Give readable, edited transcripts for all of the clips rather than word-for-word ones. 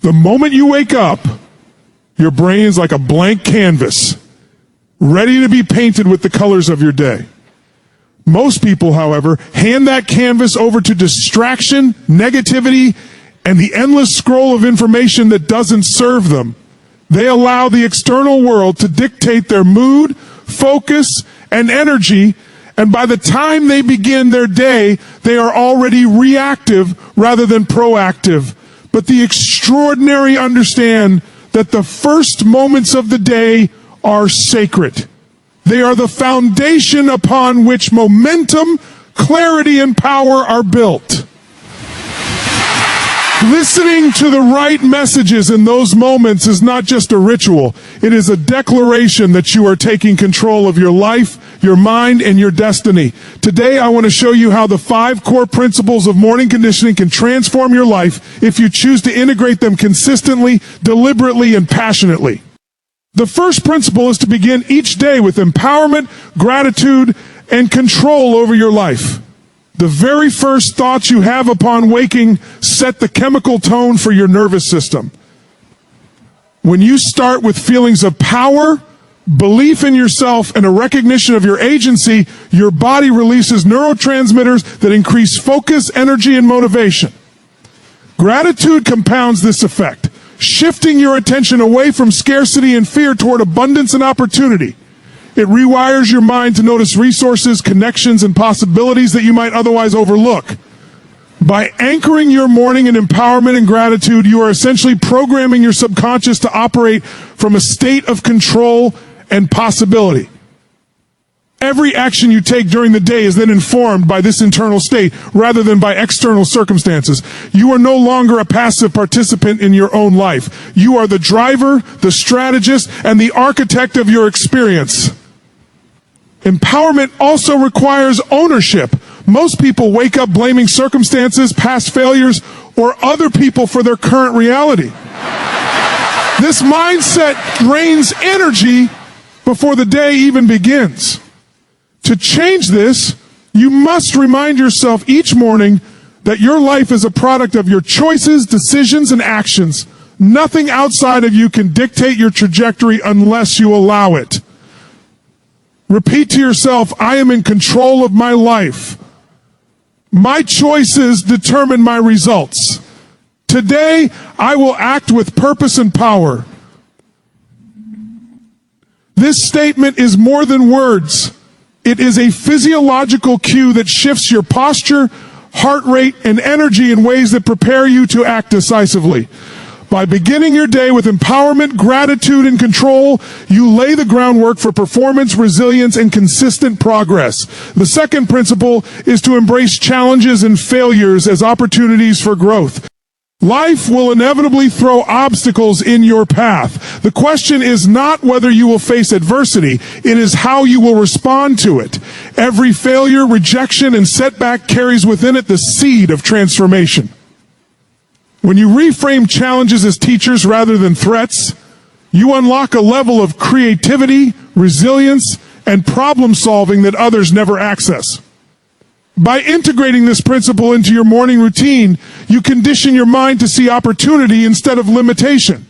The moment you wake up, your brain is like a blank canvas, ready to be painted with the colors of your day. Most people, however, hand that canvas over to distraction, negativity, and the endless scroll of information that doesn't serve them. They allow the external world to dictate their mood, focus, and energy, and by the time they begin their day, they are already reactive rather than proactive. But the extraordinary understand that the first moments of the day are sacred. They are the foundation upon which momentum, clarity, and power are built. Listening to the right messages in those moments is not just a ritual. It is a declaration that you are taking control of your life, your mind, and your destiny. Today, I want to show you how the 5 core principles of morning conditioning can transform your life if you choose to integrate them consistently, deliberately, and passionately. The first principle is to begin each day with empowerment, gratitude, and control over your life. The very first thoughts you have upon waking set the chemical tone for your nervous system. When you start with feelings of power, belief in yourself, and a recognition of your agency, your body releases neurotransmitters that increase focus, energy, and motivation. Gratitude compounds this effect, shifting your attention away from scarcity and fear toward abundance and opportunity. It rewires your mind to notice resources, connections, and possibilities that you might otherwise overlook. By anchoring your morning in empowerment and gratitude, you are essentially programming your subconscious to operate from a state of control and possibility. Every action you take during the day is then informed by this internal state rather than by external circumstances. You are no longer a passive participant in your own life. You are the driver, the strategist, and the architect of your experience. Empowerment also requires ownership. Most people wake up blaming circumstances, past failures, or other people for their current reality. This mindset drains energy before the day even begins. To change this, you must remind yourself each morning that your life is a product of your choices, decisions, and actions. Nothing outside of you can dictate your trajectory unless you allow it. Repeat to yourself, I am in control of my life. My choices determine my results. Today, I will act with purpose and power. This statement is more than words. It is a physiological cue that shifts your posture, heart rate, and energy in ways that prepare you to act decisively. By beginning your day with empowerment, gratitude, and control, you lay the groundwork for performance, resilience, and consistent progress. The second principle is to embrace challenges and failures as opportunities for growth. Life will inevitably throw obstacles in your path. The question is not whether you will face adversity, it is how you will respond to it. Every failure, rejection, and setback carries within it the seed of transformation. When you reframe challenges as teachers rather than threats, you unlock a level of creativity, resilience, and problem solving that others never access. By integrating this principle into your morning routine, you condition your mind to see opportunity instead of limitation.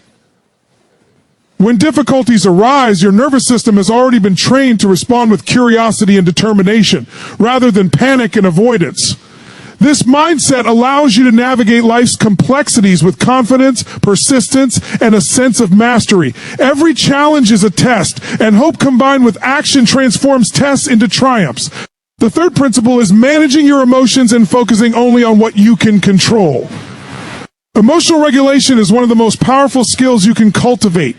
When difficulties arise, your nervous system has already been trained to respond with curiosity and determination, rather than panic and avoidance. This mindset allows you to navigate life's complexities with confidence, persistence, and a sense of mastery. Every challenge is a test, and hope combined with action transforms tests into triumphs. The third principle is managing your emotions and focusing only on what you can control. Emotional regulation is one of the most powerful skills you can cultivate.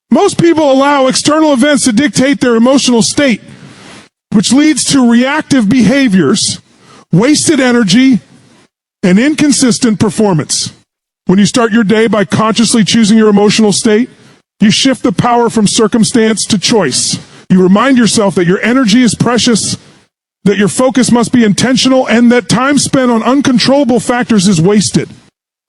Most people allow external events to dictate their emotional state, which leads to reactive behaviors, wasted energy, and inconsistent performance. When you start your day by consciously choosing your emotional state, you shift the power from circumstance to choice. You remind yourself that your energy is precious, that your focus must be intentional, and that time spent on uncontrollable factors is wasted.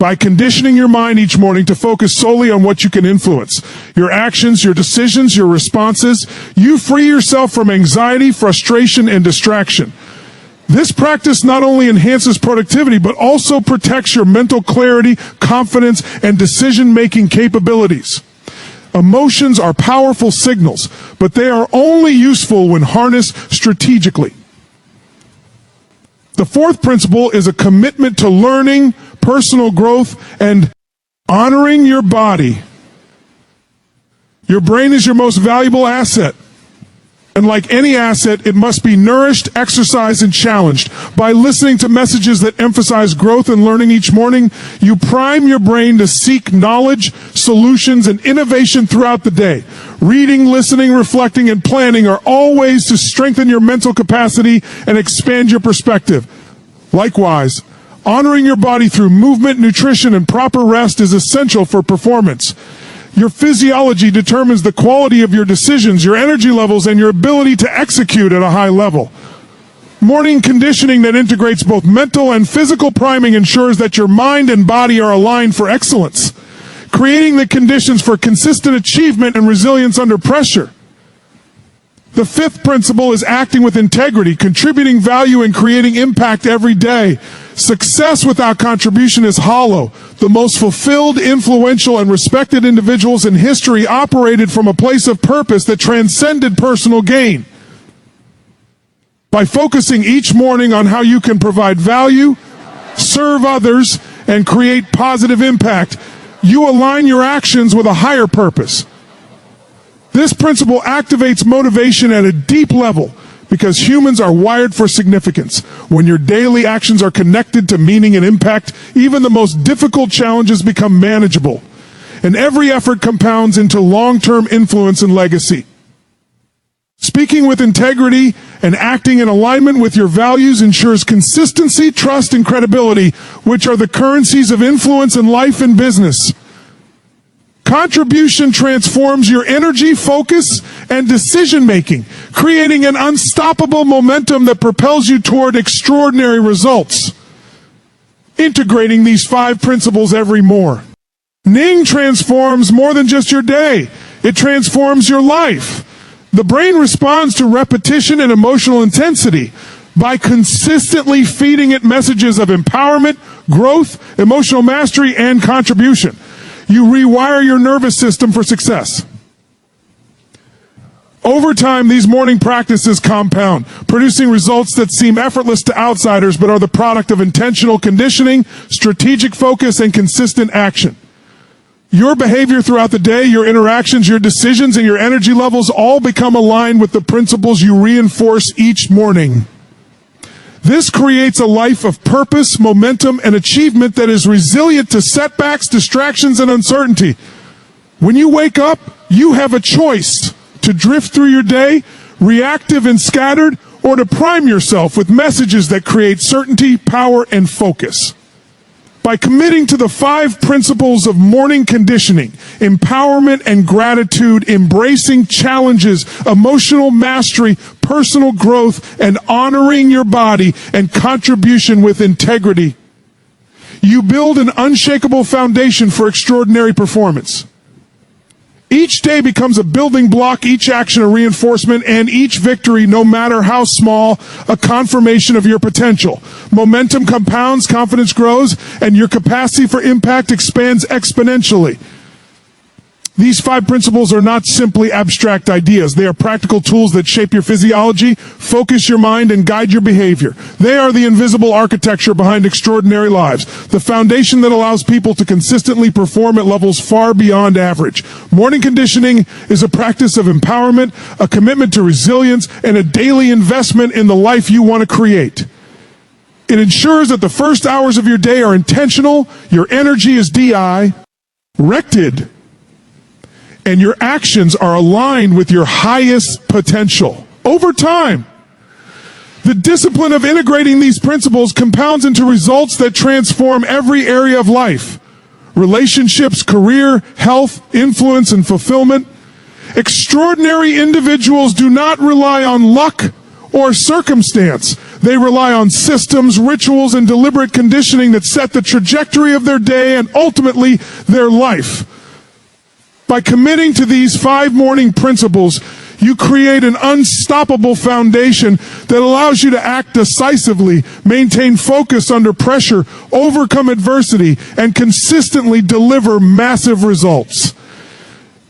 By conditioning your mind each morning to focus solely on what you can influence, your actions, your decisions, your responses, you free yourself from anxiety, frustration, and distraction. This practice not only enhances productivity, but also protects your mental clarity, confidence, and decision-making capabilities. Emotions are powerful signals, but they are only useful when harnessed strategically. The fourth principle is a commitment to learning, personal growth, and honoring your body. Your brain is your most valuable asset. And like any asset, it must be nourished, exercised, and challenged. By listening to messages that emphasize growth and learning each morning, you prime your brain to seek knowledge, solutions, and innovation throughout the day. Reading, listening, reflecting, and planning are all ways to strengthen your mental capacity and expand your perspective. Likewise, honoring your body through movement, nutrition, and proper rest is essential for performance. Your physiology determines the quality of your decisions, your energy levels, and your ability to execute at a high level. Morning conditioning that integrates both mental and physical priming ensures that your mind and body are aligned for excellence, creating the conditions for consistent achievement and resilience under pressure. The fifth principle is acting with integrity, contributing value and creating impact every day. Success without contribution is hollow. The most fulfilled, influential, and respected individuals in history operated from a place of purpose that transcended personal gain. By focusing each morning on how you can provide value, serve others, and create positive impact, you align your actions with a higher purpose. This principle activates motivation at a deep level because humans are wired for significance. When your daily actions are connected to meaning and impact, even the most difficult challenges become manageable, and every effort compounds into long-term influence and legacy. Speaking with integrity and acting in alignment with your values ensures consistency, trust, and credibility, which are the currencies of influence in life and business. Contribution transforms your energy, focus, and decision-making, creating an unstoppable momentum that propels you toward extraordinary results. Integrating these 5 principles every morning transforms more than just your day. It transforms your life. The brain responds to repetition and emotional intensity by consistently feeding it messages of empowerment, growth, emotional mastery, and contribution. You rewire your nervous system for success. Over time, these morning practices compound, producing results that seem effortless to outsiders but are the product of intentional conditioning, strategic focus, and consistent action. Your behavior throughout the day, your interactions, your decisions, and your energy levels all become aligned with the principles you reinforce each morning. This creates a life of purpose, momentum, and achievement that is resilient to setbacks, distractions, and uncertainty. When you wake up, you have a choice to drift through your day, reactive and scattered, or to prime yourself with messages that create certainty, power, and focus. By committing to the 5 principles of morning conditioning, empowerment and gratitude, embracing challenges, emotional mastery, personal growth, and honoring your body and contribution with integrity, you build an unshakable foundation for extraordinary performance. Each day becomes a building block, each action a reinforcement, and each victory, no matter how small, a confirmation of your potential. Momentum compounds, confidence grows, and your capacity for impact expands exponentially. These 5 principles are not simply abstract ideas. They are practical tools that shape your physiology, focus your mind, and guide your behavior. They are the invisible architecture behind extraordinary lives, the foundation that allows people to consistently perform at levels far beyond average. Morning conditioning is a practice of empowerment, a commitment to resilience, and a daily investment in the life you want to create. It ensures that the first hours of your day are intentional, your energy is directed, and your actions are aligned with your highest potential. Over time, the discipline of integrating these principles compounds into results that transform every area of life: relationships, career, health, influence, and fulfillment. Extraordinary individuals do not rely on luck or circumstance. They rely on systems, rituals, and deliberate conditioning that set the trajectory of their day and ultimately their life. By committing to these 5 morning principles, You create an unstoppable foundation that allows you to act decisively, maintain focus under pressure, overcome adversity, and consistently deliver massive results.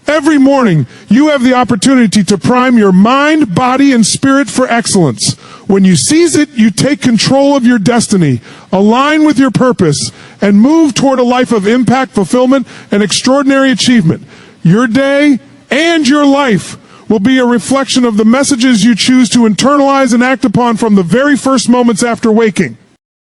Every morning, you have the opportunity to prime your mind, body, and spirit for excellence. When you seize it, you take control of your destiny, align with your purpose, and move toward a life of impact, fulfillment, and extraordinary achievement. Your day and your life will be a reflection of the messages you choose to internalize and act upon from the very first moments after waking.